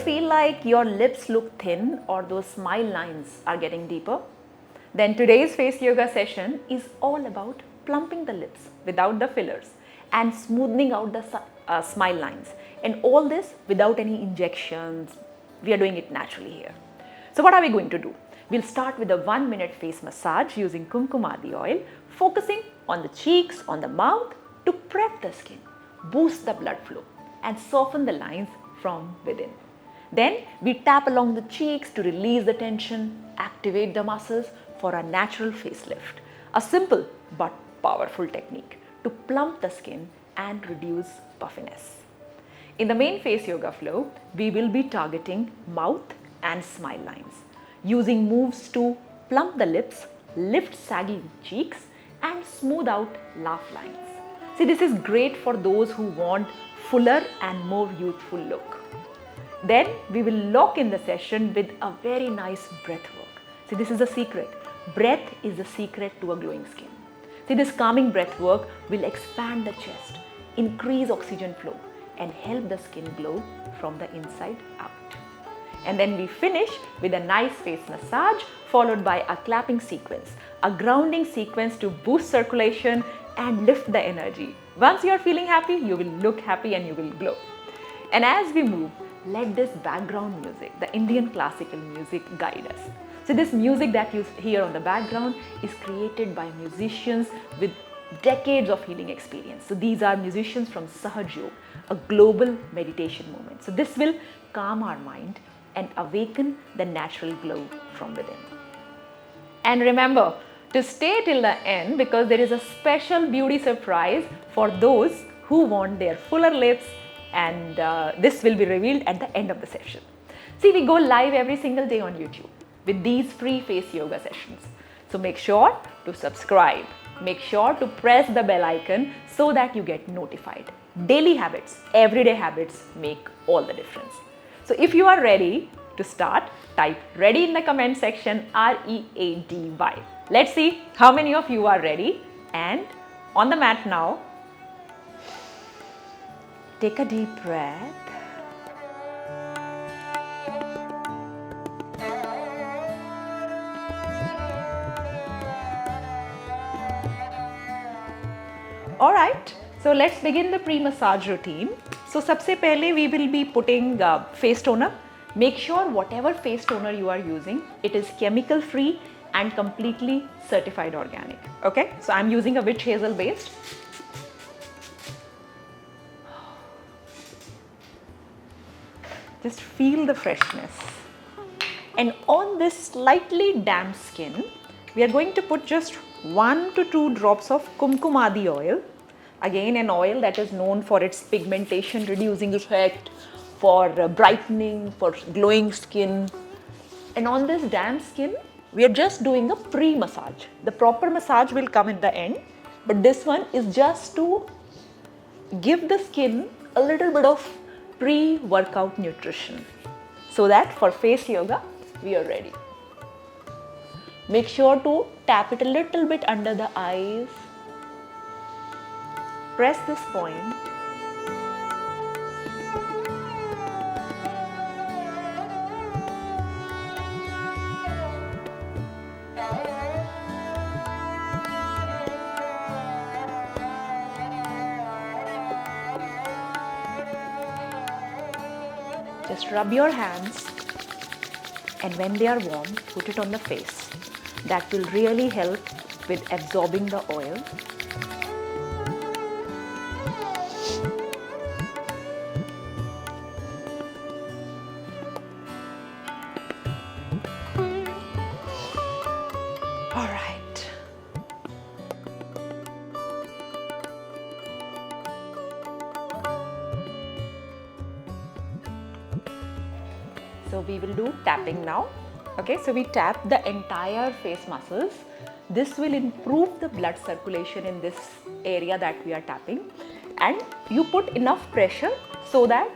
feel like your lips look thin or those smile lines are getting deeper? Then today's face yoga session is all about plumping the lips without the fillers and smoothing out the smile lines, and all this without any injections. We are doing it naturally here. So what are we going to do? We'll start with a 1-minute face massage using Kumkumadi oil, focusing on the cheeks, on the mouth to prep the skin, boost the blood flow and soften the lines from within. Then we tap along the cheeks to release the tension, activate the muscles for a natural facelift. A simple but powerful technique to plump the skin and reduce puffiness. In the main face yoga flow, we will be targeting mouth and smile lines, using moves to plump the lips, lift saggy cheeks and smooth out laugh lines. See, this is great for those who want fuller and more youthful look. Then we will lock in the session with a very nice breath work. See, this is the secret. Breath is the secret to a glowing skin. See, this calming breath work will expand the chest, increase oxygen flow and help the skin glow from the inside out. And then we finish with a nice face massage followed by a clapping sequence, a grounding sequence to boost circulation and lift the energy. Once you are feeling happy, you will look happy and you will glow. And as we move, let this background music, the Indian classical music, guide us. So this music that you hear on the background is created by musicians with decades of healing experience. So these are musicians from Sahaj Yoga, a global meditation movement. So this will calm our mind and awaken the natural glow from within. And remember to stay till the end, because there is a special beauty surprise for those who want their fuller lips, and this will be revealed at the end of the session. See, we go live every single day on YouTube with these free face yoga sessions. So make sure to subscribe. Make sure to press the bell icon so that you get notified. Daily habits, everyday habits make all the difference. So if you are ready to start, type ready in the comment section, READY. Let's see how many of you are ready. And on the mat now, take a deep breath. Alright, so let's begin the pre-massage routine. So सबसे पहले we will be putting face toner. Make sure whatever face toner you are using, it is chemical free and completely certified organic. Okay, so I'm using a witch hazel based. Just feel the freshness. And on this slightly damp skin, we are going to put just 1 to 2 drops of Kumkumadi oil. Again, an oil that is known for its pigmentation reducing effect, for brightening, for glowing skin. And on this damp skin, we are just doing a pre-massage. The proper massage will come in the end, but this one is just to give the skin a little bit of pre-workout nutrition, so that for face yoga, we are ready. Make sure to tap it a little bit under the eyes. Press this point. Just rub your hands, and when they are warm, put it on the face. That will really help with absorbing the oil. All right. So we will do tapping now. Okay, so we tap the entire face muscles. This will improve the blood circulation in this area that we are tapping, and you put enough pressure so that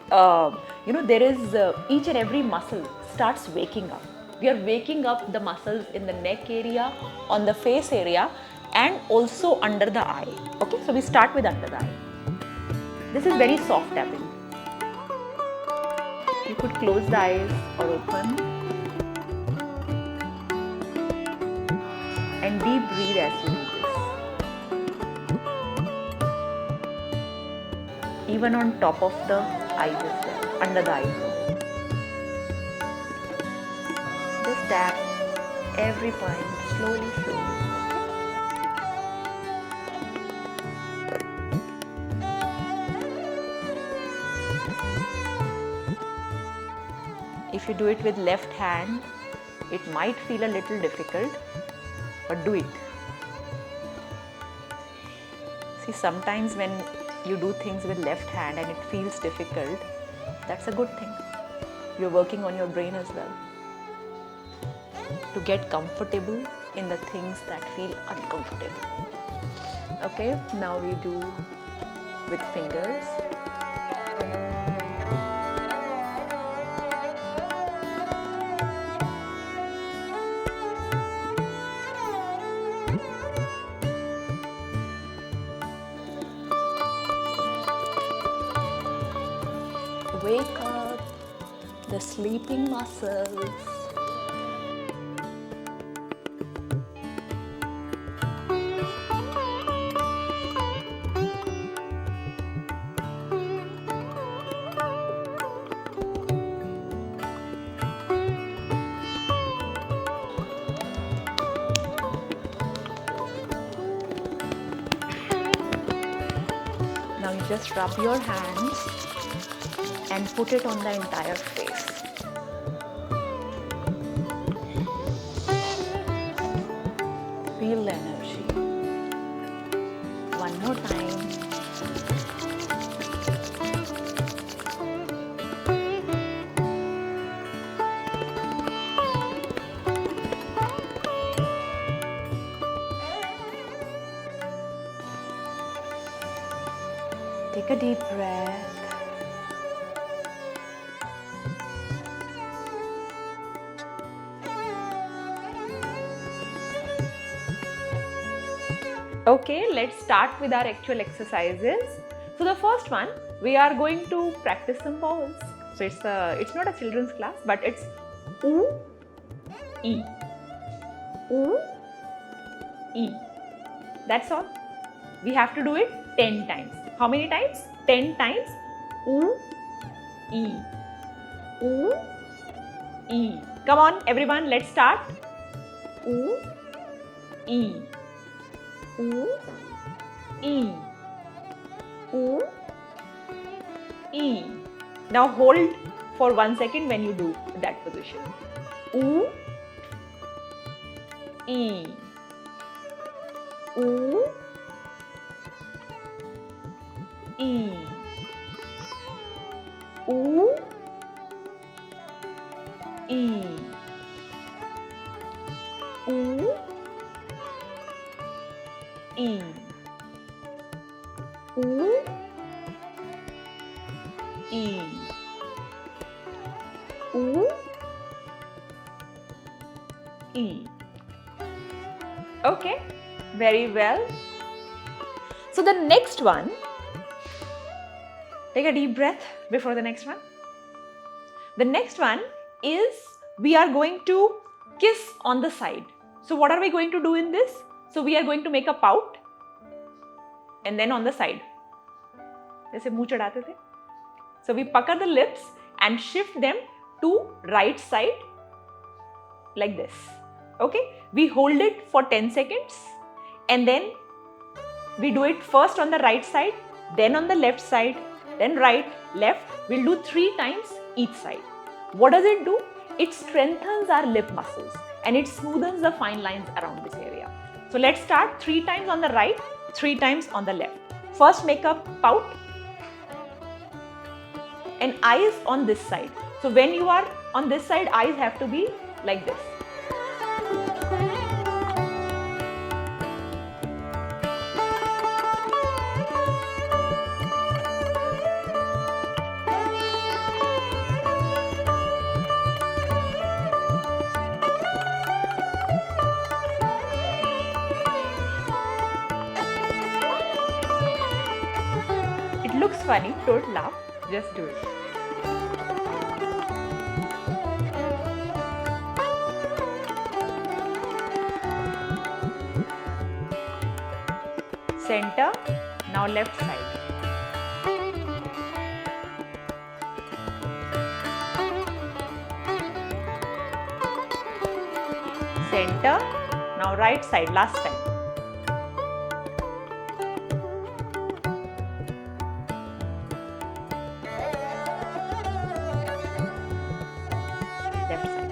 there is each and every muscle starts waking up. We are waking up the muscles in the neck area, on the face area, and also under the eye. Okay, so we start with under the eye. This is very soft tapping. You could close the eyes or open. And deep breathe as you do this. Even on top of the eyes as well, under the eyebrow. Just tap every point slowly, slowly. If you do it with left hand, it might feel a little difficult, but do it. See, sometimes when you do things with left hand and it feels difficult, that's a good thing. You're working on your brain as well. To get comfortable in the things that feel uncomfortable. Okay, now we do with fingers. Wake up the sleeping muscles. Now you just rub your hands and put it on the entire face. Feel the energy. One more time. Take a deep breath. Okay, let's start with our actual exercises. So the first one, we are going to practice some vowels. So it's not a children's class, but it's oo, e, oo, e. That's all. We have to do it 10 times. How many times? 10 times. Oo, e, oo, e. Come on, everyone, let's start. Oo, e. Oo, e, oo, e. Now hold for 1 second when you do that position. Oo, e, oo, e, oo, e, oo, e, oo, e, oo, e. Okay, very well. So the next one, take a deep breath before the next one. The next one is we are going to kiss on the side. So what are we going to do in this? So we are going to make a pout and then on the side. जैसे मुंह चढ़ाते थे. So we pucker the lips and shift them to right side like this. Okay, we hold it for 10 seconds and then we do it first on the right side, then on the left side, then right, left. We'll do 3 times each side. What does it do? It strengthens our lip muscles and it smoothens the fine lines around this area. So let's start 3 times on the right, 3 times on the left. First make a pout and eyes on this side. So when you are on this side, eyes have to be like this. It looks funny, don't laugh, just do it. center, now left side. Center, now right side, last time. Left side.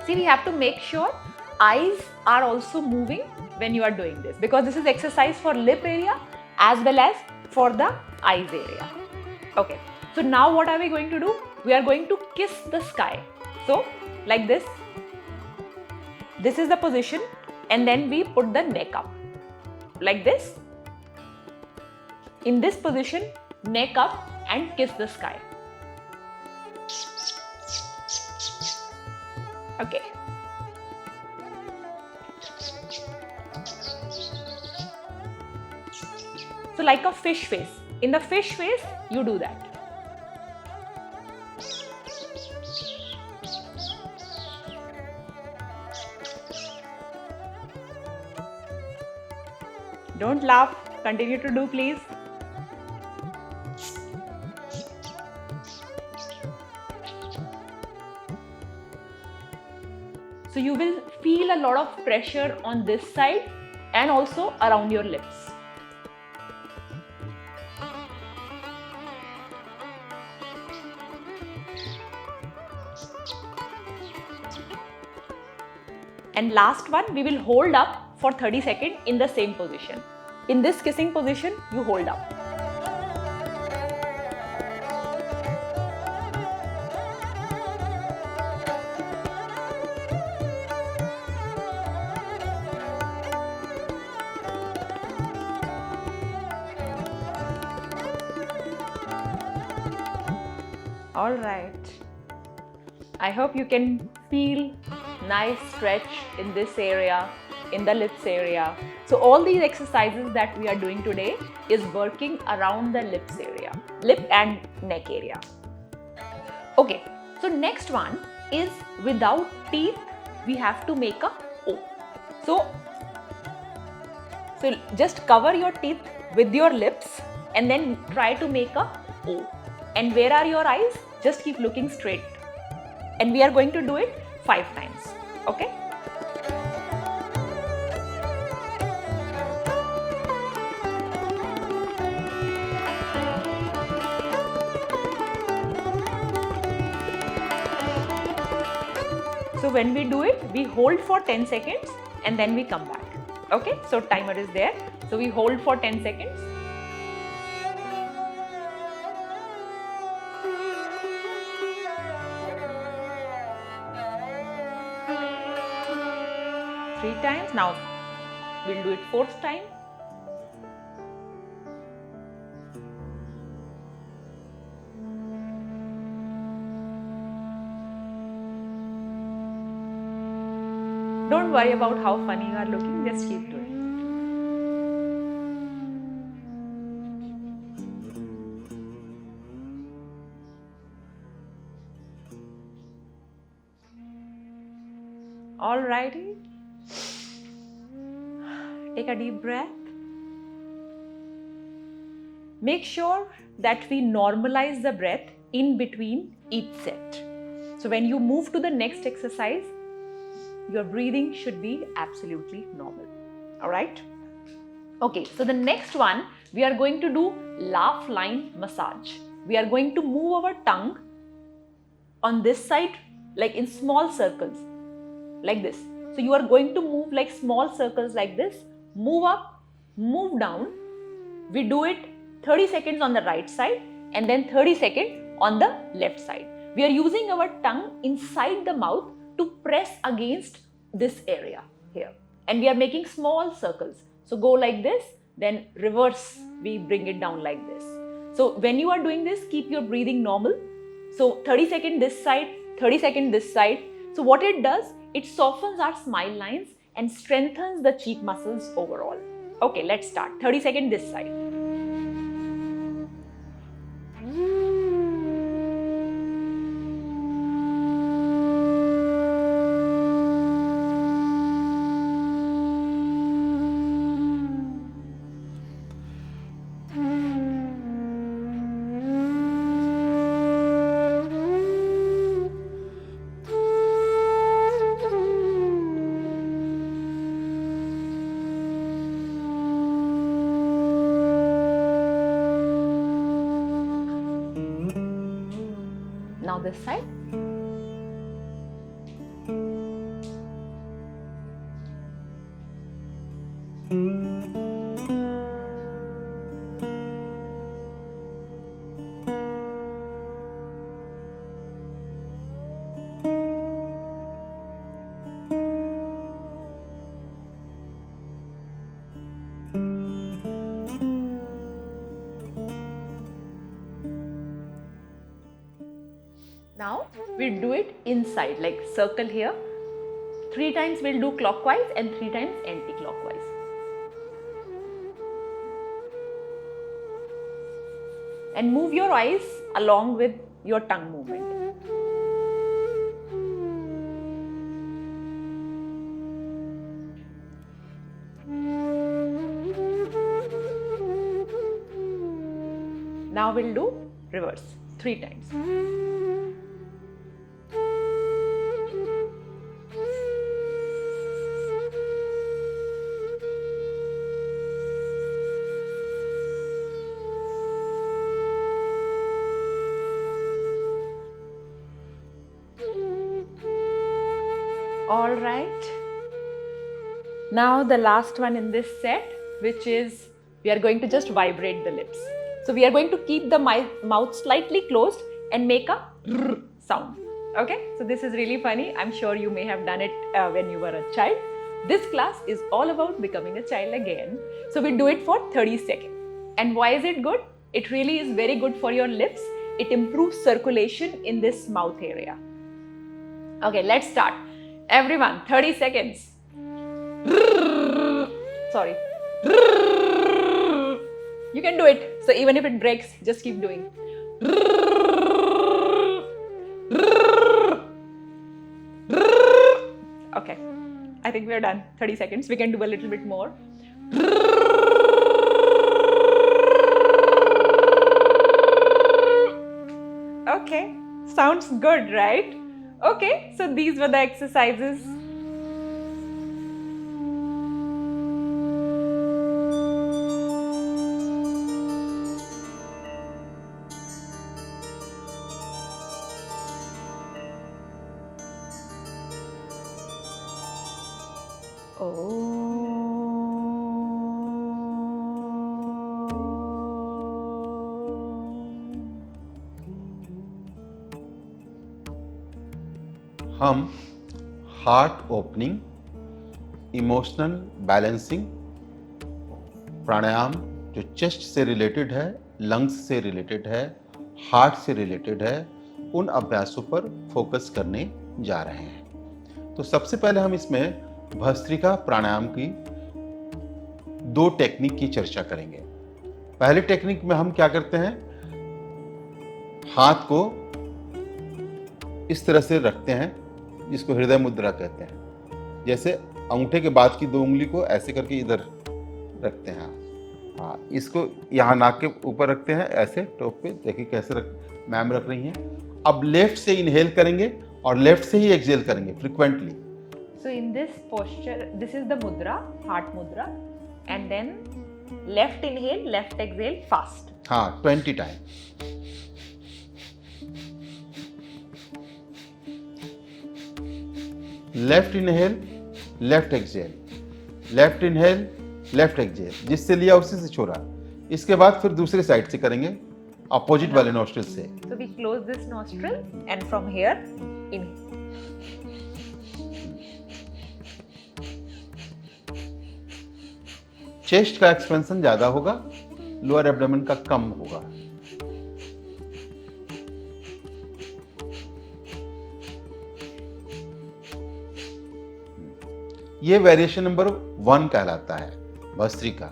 See, we have to make sure eyes are also moving when you are doing this, because this is exercise for lip area as well as for the eyes area. Okay, so now what are we going to do? We are going to kiss the sky. So like this. This is the position, and then we put the neck up like this. In this position, neck up and kiss the sky. Okay. So like a fish face. In the fish face, you do that. Don't laugh. Continue to do, please. So you will feel a lot of pressure on this side and also around your lips. And last one, we will hold up for 30 seconds in the same position. In this kissing position, you hold up. All right. I hope you can feel nice stretch in this area, in the lips area. So all these exercises that we are doing today is working around the lips area, lip and neck area. Okay, so next one is without teeth, we have to make a O. So just cover your teeth with your lips and then try to make a O. And where are your eyes? Just keep looking straight. And we are going to do it 5 times. Okay? So when we do it, we hold for 10 seconds and then we come back. Okay? So timer is there. So we hold for 10 seconds. Three times. Now we'll do it 4th time. Don't worry about how funny you are looking, just keep doing it. Alrighty. Take a deep breath. Make sure that we normalize the breath in between each set. So when you move to the next exercise, your breathing should be absolutely normal. Alright? Okay, so the next one, we are going to do laugh line massage. We are going to move our tongue on this side, like in small circles, like this. So you are going to move like small circles like this. Move up, move down. We do it 30 seconds on the right side and then 30 seconds on the left side. We are using our tongue inside the mouth to press against this area here. And we are making small circles. So go like this, then reverse, we bring it down like this. So when you are doing this, keep your breathing normal. So 30 seconds this side, 30 seconds this side. So what it does, it softens our smile lines and strengthens the cheek muscles overall. Okay, let's start. 30 seconds this side. this side. Now we'll do it inside, like circle here. 3 times we'll do clockwise and 3 times anti-clockwise. And move your eyes along with your tongue movement. Now we'll do reverse 3 times. All right. Now the last one in this set, which is we are going to just vibrate the lips. So we are going to keep the mouth slightly closed and make a rrr sound. Okay, so this is really funny. I'm sure you may have done it when you were a child. This class is all about becoming a child again. So we do it for 30 seconds. And why is it good? It really is very good for your lips. It improves circulation in this mouth area. Okay, let's start. Everyone, 30 seconds. Sorry. You can do it. So even if it breaks, just keep doing. Okay, I think we're done. 30 seconds. We can do a little bit more. Okay, sounds good, right? Okay, so these were the exercises. हम heart opening, emotional balancing प्राणायाम जो chest से related है, lungs से related है, heart से related है, उन अभ्यासों पर फोकस करने जा रहे हैं। तो सबसे पहले हम इसमें भस्त्रिका प्राणायाम की 2 टेक्निक की चर्चा करेंगे। पहले टेक्निक में हम क्या करते हैं, हाथ को इस तरह से रखते हैं जिसको हृदय मुद्रा कहते हैं। जैसे अंगूठे के बाद की 2 उंगली को ऐसे करके इधर रखते हैं। हाँ, इसको यहाँ नाक के ऊपर रखते हैं, ऐसे टॉप पे। देखिए कैसे मैम रख रही हैं। अब लेफ्ट से इनहेल करेंगे और लेफ्ट से ही एक्सहेल करेंगे frequently. So in this posture, this is the mudra, heart mudra, and then left inhale, left exhale fast. हाँ, 20 time. Left inhale, left exhale, left inhale, left exhale, जिससे लिया उसी से छोड़ा। इसके बाद फिर दूसरे साइड से करेंगे, अपोजिट वाले नोस्ट्रिल से। So we close this nostril and from here inhale. Chest का एक्सपेंशन ज्यादा होगा, लोअर एब्डोमेन का कम होगा। ये वेरिएशन नंबर 1 कहलाता है भस्त्रिका।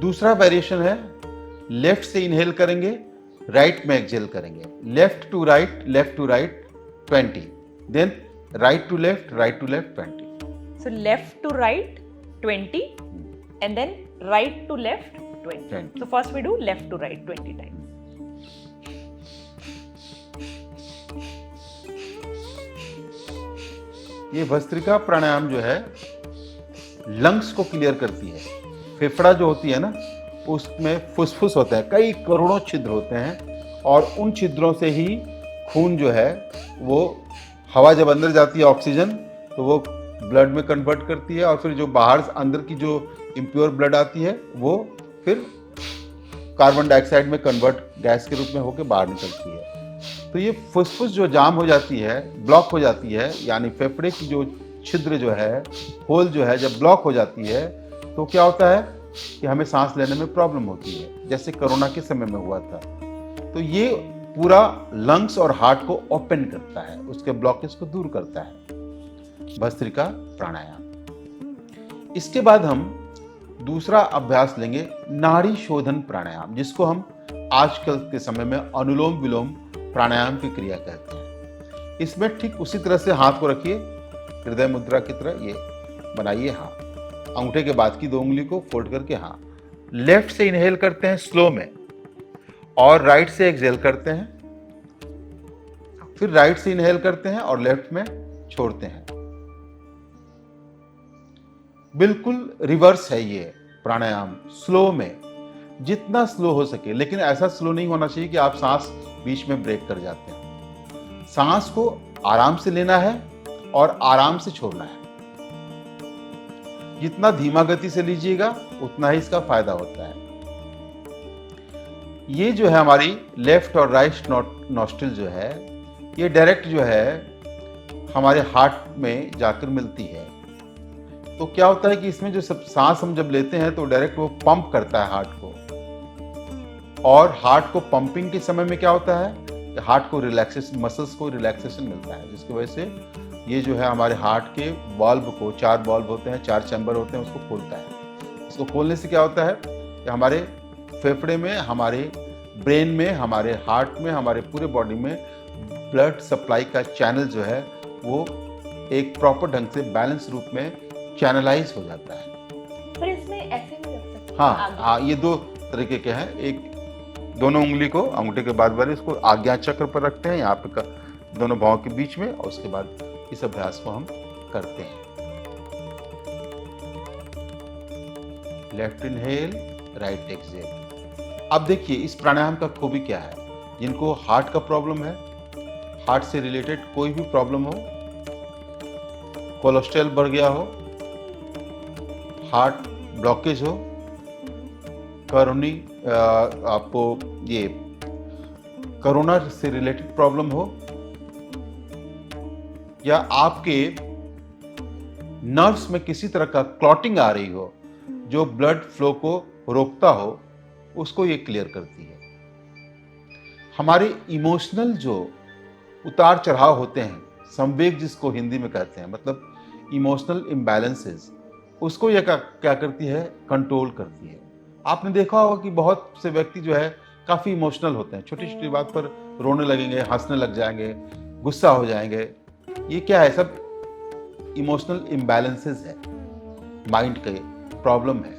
दूसरा वेरिएशन है, लेफ्ट से इनहेल करेंगे, राइट में एक्सहेल करेंगे। Left to right 20, then right to left 20। So left to right 20 and then right to left 20. So first we do left to right 20 times. ये भस्त्रिका प्राणायाम जो है लंग्स को क्लियर करती है। फेफड़ा जो होती है ना, उसमें फुसफुस होता है, कई करोड़ों छिद्र होते हैं और उन छिद्रों से ही खून जो है वो हवा जब अंदर जाती है ऑक्सीजन तो वो ब्लड में कन्वर्ट करती है, और फिर जो बाहर अंदर की जो इम्प्योर ब्लड आती है वो फिर कार्बन डाइऑक्साइड में कन्वर्ट गैस के रूप में होकर बाहर निकलती है। तो ये फुसफुस जो जाम हो जाती है, ब्लॉक हो जाती है, यानी फेफड़े की जो छिद्र जो है, होल जो है, जब ब्लॉक हो जाती है तो क्या होता है कि हमें सांस लेने में प्रॉब्लम होती है, जैसे कोरोना के समय में हुआ था। तो ये पूरा लंग्स और हार्ट को ओपन करता है, उसके ब्लॉकेज को दूर करता है भस्त्रिका प्राणायाम। इसके बाद हम दूसरा अभ्यास लेंगे नाड़ी शोधन प्राणायाम, जिसको हम आजकल के समय में अनुलोम विलोम प्राणायाम की क्रिया कहते हैं। इसमें ठीक उसी तरह से हाथ को रखिए, हृदय मुद्रा की तरह ये बनाइए हाथ, अंगूठे के बाद की 2 उंगली को फोल्ड करके हाथ लेफ्ट से इनहेल करते हैं स्लो में, और राइट से एक्सहेल करते हैं, फिर राइट से इनहेल करते हैं और लेफ्ट में छोड़ते हैं। बिल्कुल रिवर्स है ये प्राणायाम, स्लो में, जितना स्लो हो सके, लेकिन ऐसा स्लो नहीं होना चाहिए कि आप सांस बीच में ब्रेक कर जाते हैं। सांस को आराम से लेना है और आराम से छोड़ना है। जितना धीमा गति से लीजिएगा उतना ही इसका फायदा होता है। ये जो है हमारी लेफ्ट और राइट नॉस्ट्रिल जो है, ये डायरेक्ट जो है हमारे हार्ट में जाकर मिलती है। तो क्या होता है कि इसमें जो सब सांस हम जब लेते हैं तो डायरेक्ट वो पंप करता है हार्ट को, और हार्ट को पंपिंग के समय में क्या होता है कि हार्ट को रिलैक्सेशन, मसल्स को रिलैक्सेशन मिलता है, जिसकी वजह से ये जो है हमारे हार्ट के वाल्व को, 4 वाल्व होते हैं, 4 चैम्बर होते हैं, उसको खोलता है। इसको खोलने से क्या होता है कि हमारे फेफड़े में, हमारे ब्रेन में, हमारे हार्ट में, हमारे पूरे बॉडी में ब्लड सप्लाई का चैनल जो है वो एक प्रॉपर ढंग से बैलेंस रूप में चैनलाइज हो जाता है। पर इसमें ऐसे भी रख सकते हैं हाँ, ये 2 तरीके के हैं। एक, दोनों उंगली को अंगूठे के बाद वाले इसको आज्ञा चक्र पर रखते हैं, यहाँ पे दोनों भावों के बीच में, और उसके बाद इस अभ्यास को हम करते हैं। Left inhale, right exhale. अब देखिए इस प्राणायाम का खूबी क्या है। जिनको हार्ट का प्रॉब्लम है, हार्ट से रिलेटेड कोई भी प्रॉब्लम हो, कोलेस्ट्रॉल बढ़ गया हो, हार्ट ब्लॉकेज हो, कोरोनी आपको ये कोरोना से रिलेटेड प्रॉब्लम हो, या आपके नर्व्स में किसी तरह का क्लॉटिंग आ रही हो जो ब्लड फ्लो को रोकता हो, उसको ये क्लियर करती है। हमारे इमोशनल जो उतार चढ़ाव होते हैं, संवेग जिसको हिंदी में कहते हैं, मतलब इमोशनल इम्बैलेंसेस, उसको यह क्या करती है, कंट्रोल करती है। आपने देखा होगा कि बहुत से व्यक्ति जो है काफ़ी इमोशनल होते हैं, छोटी छोटी बात पर रोने लगेंगे, हंसने लग जाएंगे, गुस्सा हो जाएंगे। ये क्या है, सब इमोशनल इम्बैलेंसेस है, माइंड के प्रॉब्लम है।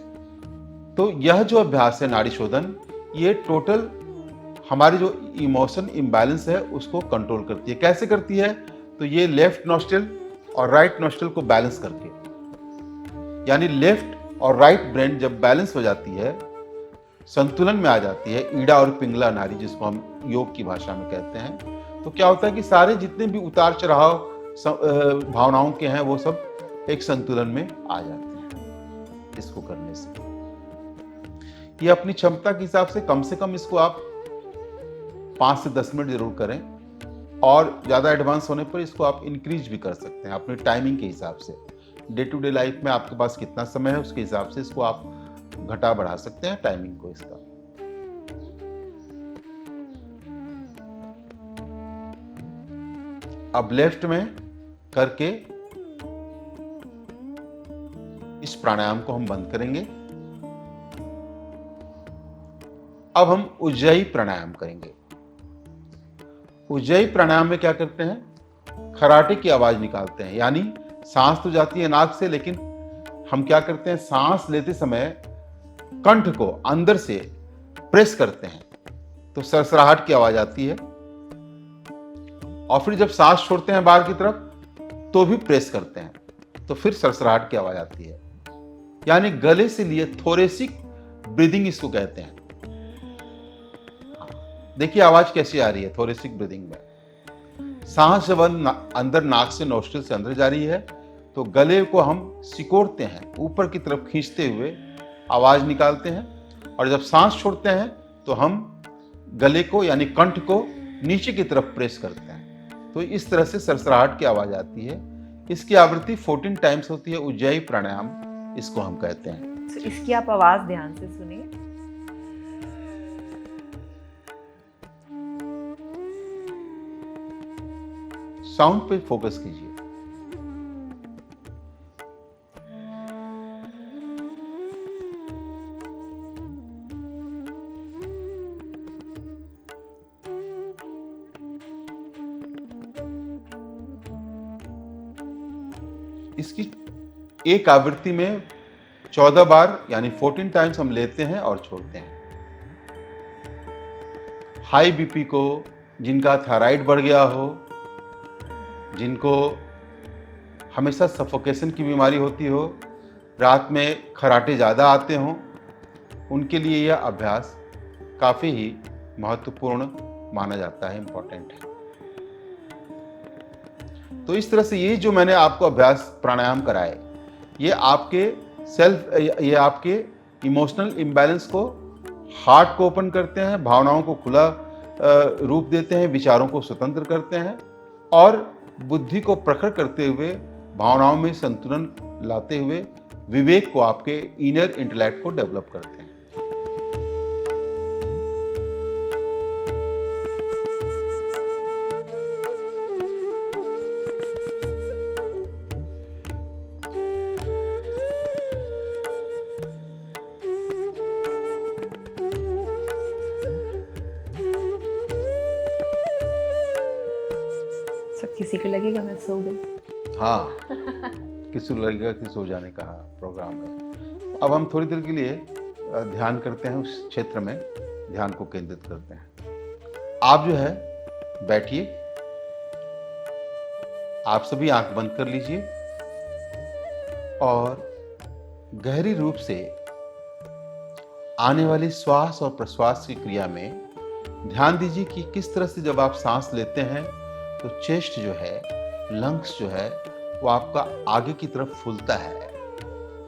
तो यह जो अभ्यास है नाड़ी शोधन, ये टोटल हमारी जो इमोशन इम्बैलेंस है उसको कंट्रोल करती है। कैसे करती है, तो ये लेफ्ट नॉस्ट्रिल और राइट नॉस्ट्रिल को बैलेंस करके, यानी लेफ्ट और राइट ब्रेन जब बैलेंस हो जाती है, संतुलन में आ जाती है, ईड़ा और पिंगला नाड़ी जिसको हम योग की भाषा में कहते हैं, तो क्या होता है कि सारे जितने भी उतार चढ़ाव भावनाओं के हैं वो सब एक संतुलन में आ जाते हैं इसको करने से। ये अपनी क्षमता के हिसाब से कम इसको आप 5 से 10 मिनट जरूर करें, और ज़्यादा एडवांस होने पर इसको आप इंक्रीज भी कर सकते हैं अपनी टाइमिंग के हिसाब से। डे टू डे लाइफ में आपके पास कितना समय है उसके हिसाब से इसको आप घटा बढ़ा सकते हैं टाइमिंग को इसका। अब लेफ्ट में करके इस प्राणायाम को हम बंद करेंगे। अब हम उज्जयी प्राणायाम करेंगे। उज्जयी प्राणायाम में क्या करते हैं, खराटे की आवाज निकालते हैं, यानी सांस तो जाती है नाक से, लेकिन हम क्या करते हैं, सांस लेते समय कंठ को अंदर से प्रेस करते हैं तो सरसराहट की आवाज आती है, और फिर जब सांस छोड़ते हैं बाहर की तरफ तो भी प्रेस करते हैं तो फिर सरसराहट की आवाज आती है। यानी गले से लिए थोरेसिक ब्रीदिंग इसको कहते हैं। देखिए आवाज कैसी आ रही है थोरेसिक ब्रीदिंग में। सांस जब अंदर नाक से नोस्ट्रिल से अंदर जा रही है तो गले को हम सिकोड़ते हैं, ऊपर की तरफ खींचते हुए आवाज निकालते हैं, और जब सांस छोड़ते हैं तो हम गले को यानी कंठ को नीचे की तरफ प्रेस करते हैं। तो इस तरह से सरसराहट की आवाज आती है। इसकी आवृत्ति 14 टाइम्स होती है। उज्जयी प्राणायाम इसको हम कहते हैं। So, इसकी आप आवाज ध्यान से सुनिए। साउंड पे फोकस कीजिए। इसकी एक आवृत्ति में 14 बार यानी 14 टाइम्स हम लेते हैं और छोड़ते हैं। हाई बीपी को, जिनका थायराइड बढ़ गया हो, जिनको हमेशा सफोकेशन की बीमारी होती हो, रात में खर्राटे ज़्यादा आते हों, उनके लिए यह अभ्यास काफ़ी ही महत्वपूर्ण माना जाता है, इम्पोर्टेंट है। तो इस तरह से ये जो मैंने आपको अभ्यास प्राणायाम कराए, ये आपके इमोशनल इम्बैलेंस को, हार्ट को ओपन करते हैं, भावनाओं को खुला रूप देते हैं, विचारों को स्वतंत्र करते हैं, और बुद्धि को प्रखर करते हुए, भावनाओं में संतुलन लाते हुए, विवेक को, आपके इनर इंटेलेक्ट को डेवलप करते हैं। सब किसी को लगेगा मैं सो गई। हाँ, किसी को लगेगा कि सो जाने का प्रोग्राम है। अब हम थोड़ी देर के लिए ध्यान करते हैं, उस क्षेत्र में ध्यान को केंद्रित करते हैं। आप जो है बैठिए, आप सभी आंख बंद कर लीजिए और गहरी रूप से आने वाली श्वास और प्रश्वास की क्रिया में ध्यान दीजिए कि किस तरह से जब आप सांस लेते हैं तो चेस्ट जो है, लंग्स जो है, वो आपका आगे की तरफ फूलता है,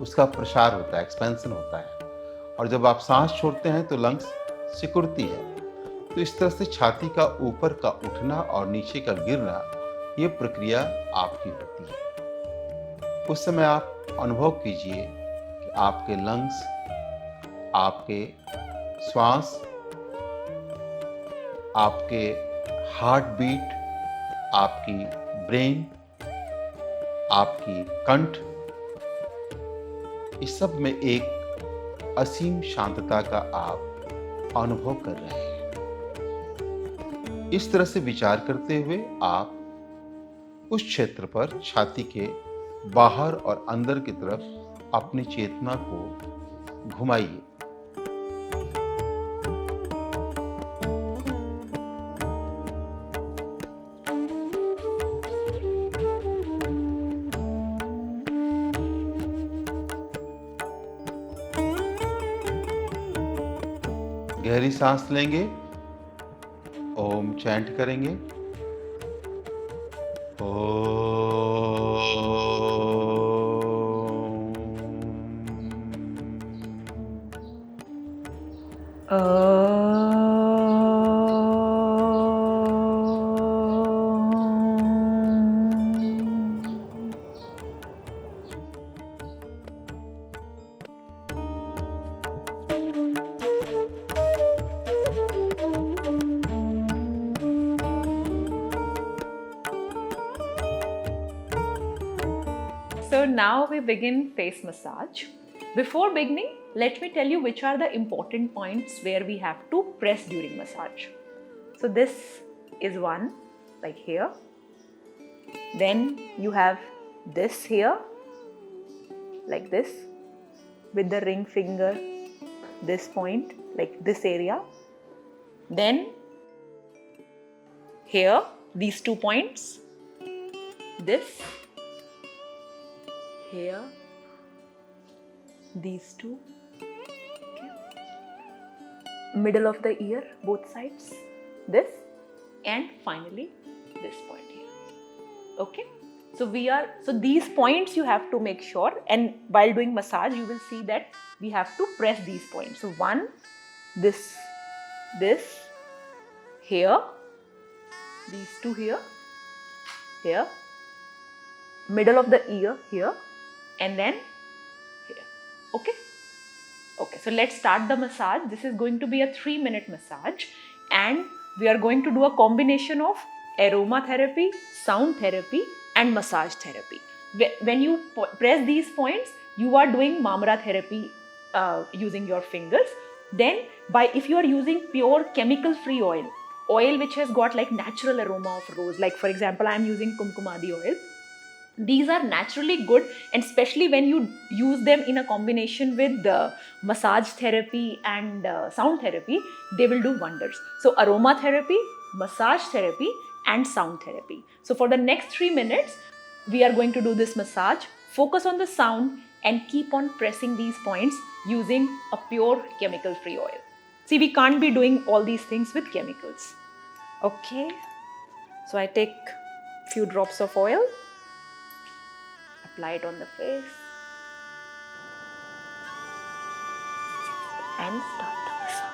उसका प्रसार होता है, एक्सपेंशन होता है, और जब आप सांस छोड़ते हैं तो लंग्स सिकुड़ती है। तो इस तरह से छाती का ऊपर का उठना और नीचे का गिरना, ये प्रक्रिया आपकी होती है। उस समय आप अनुभव कीजिए कि आपके लंग्स, आपके श्वास, आपके हार्ट बीट, आपकी ब्रेन, आपकी कंठ, इस सब में एक असीम शांतता का आप अनुभव कर रहे हैं। इस तरह से विचार करते हुए आप उस क्षेत्र पर छाती के बाहर और अंदर की तरफ अपनी चेतना को घुमाइए। गहरी सांस लेंगे, ओम चैंट करेंगे, So now we begin face massage. Before beginning, let me tell you which are the important points where we have to press during massage. So this is one, like here. Then you have this here, like this, with the ring finger, this point, like this area. Then here, these 2 points, this, here, these 2, okay. Middle of the ear, both sides, this, and finally this point here. Okay, so these points you have to make sure, and while doing massage you will see that we have to press these points. So one, this here, these two here, middle of the ear here, and then here. Okay. Okay, so let's start the massage. This is going to be a 3-minute massage, and we are going to do a combination of aromatherapy, sound therapy, and massage therapy. When you press these points, you are doing Mamra therapy using your fingers. Then, if you are using pure chemical-free oil which has got like natural aroma of rose, like for example, I am using Kumkumadi oil. These are naturally good, and especially when you use them in a combination with massage therapy and sound therapy, they will do wonders. So aromatherapy, massage therapy, and sound therapy. So for the next 3 minutes, we are going to do this massage. Focus on the sound and keep on pressing these points using a pure chemical-free oil. See, we can't be doing all these things with chemicals. Okay, so I take few drops of oil, apply it on the face, and start the massage.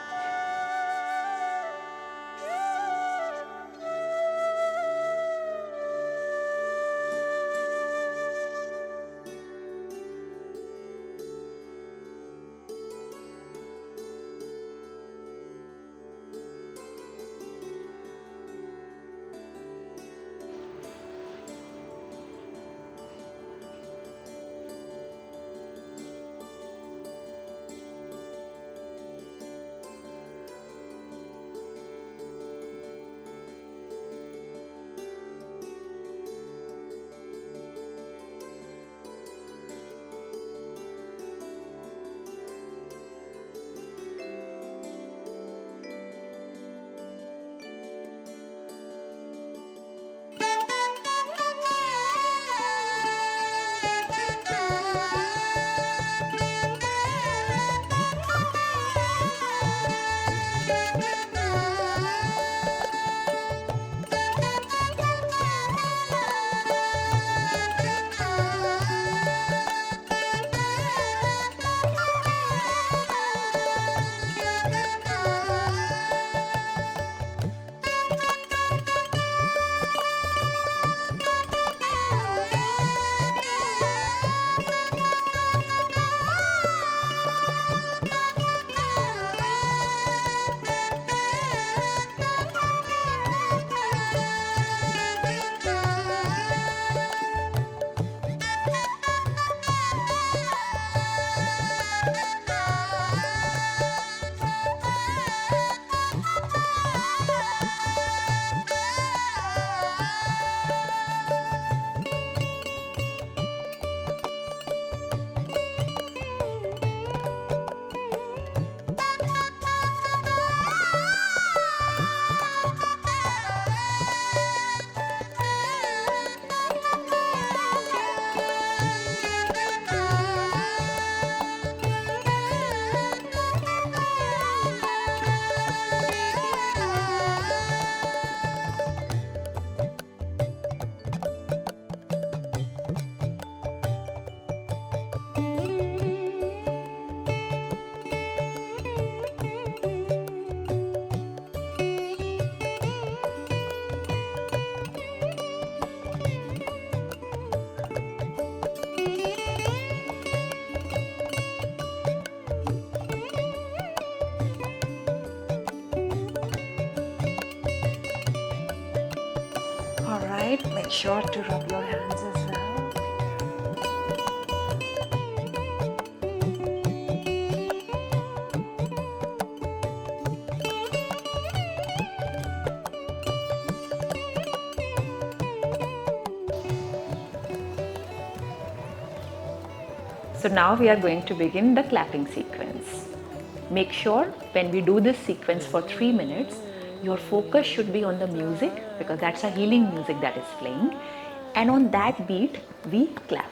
Alright, make sure to rub your hands as well. So now we are going to begin the clapping sequence. Make sure when we do this sequence for 3 minutes, your focus should be on the music, because that's a healing music that is playing, and on that beat we clap.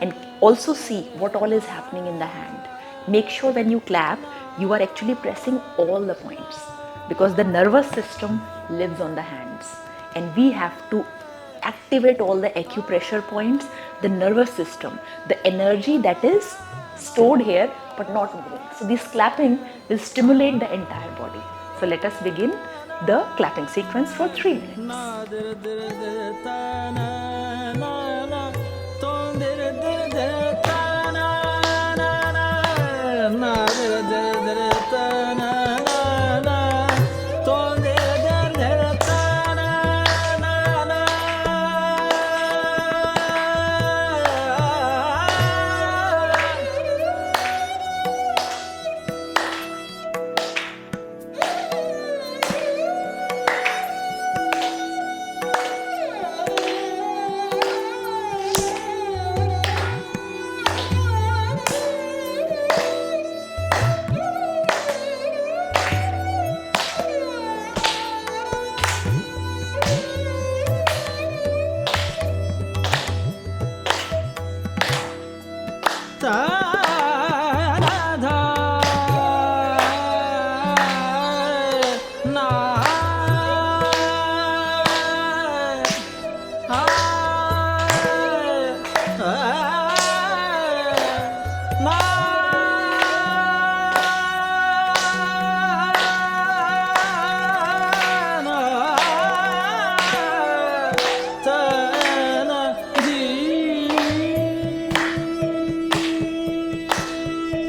And also see what all is happening in the hand. Make sure when you clap, you are actually pressing all the points, because the nervous system lives on the hands, and we have to activate all the acupressure points, the nervous system, the energy that is stored here but not moving. So this clapping will stimulate the entire body. So let us begin the clapping sequence for 3 minutes.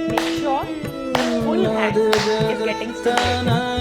Make sure full hand is getting stimulated.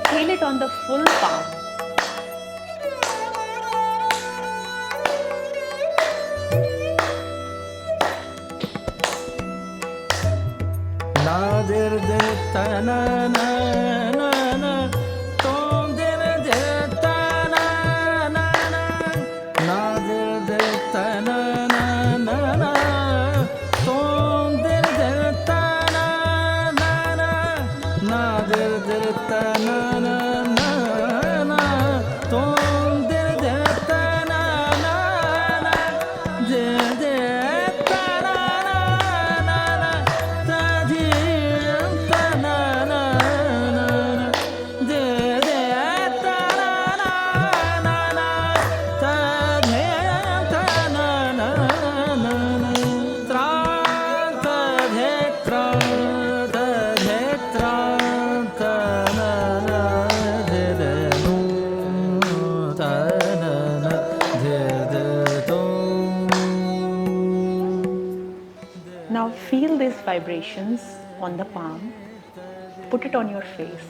Feel it on the full palm. Now feel these vibrations on the palm. Put it on your face.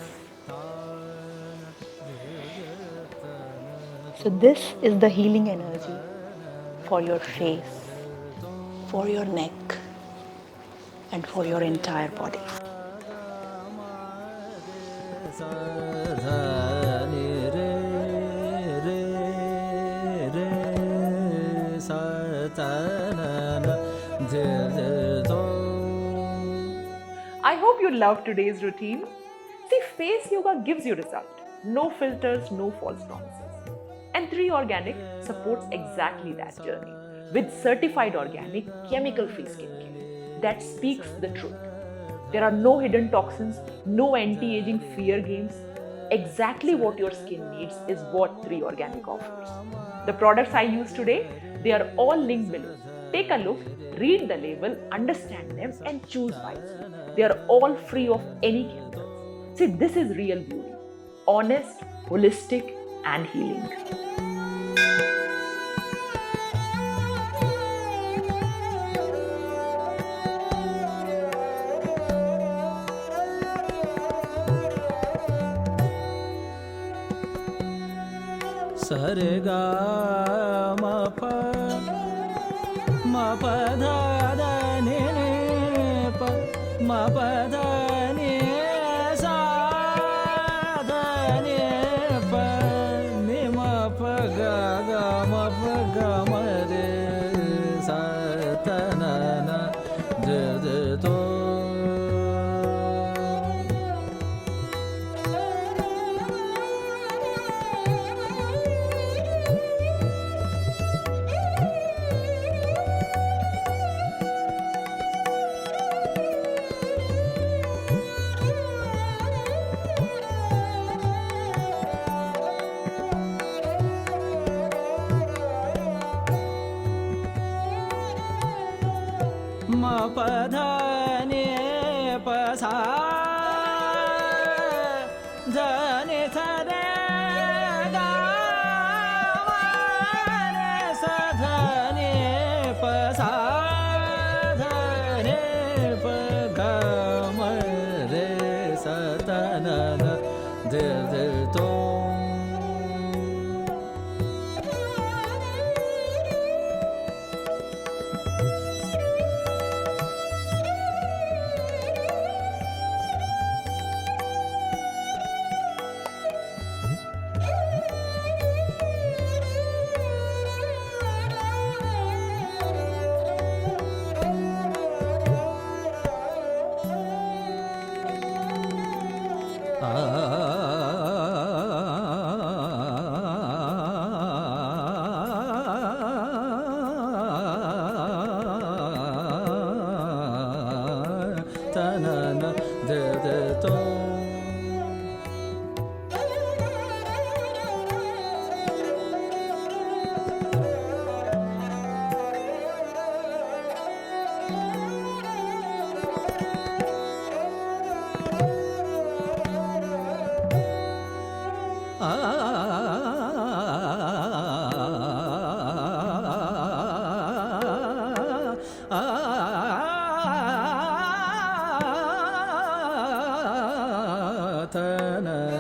So this is the healing energy for your face, for your neck, and for your entire body. I hope you loved today's routine. See, face yoga gives you result. No filters, no false promises. And 3 Organic supports exactly that journey with certified organic, chemical-free skincare that speaks the truth. There are no hidden toxins, no anti-aging fear games. exactly what your skin needs is what 3 Organic offers. The products I use today, they are all linked below. Take a look, read the label, understand them, and choose wisely. They are all free of any chemicals. See, this is real beauty. Honest, holistic, and healing. सरे गा म प ध the नि नि प म प ध नि सा ध नि प नि म प ग ग म प ग म रे सा त न न द द तो म प ध नि प सा ध नि थ रे ग म रे सा ध नि प सा ध नि प ग म रे सा त न न ध ध तो ta na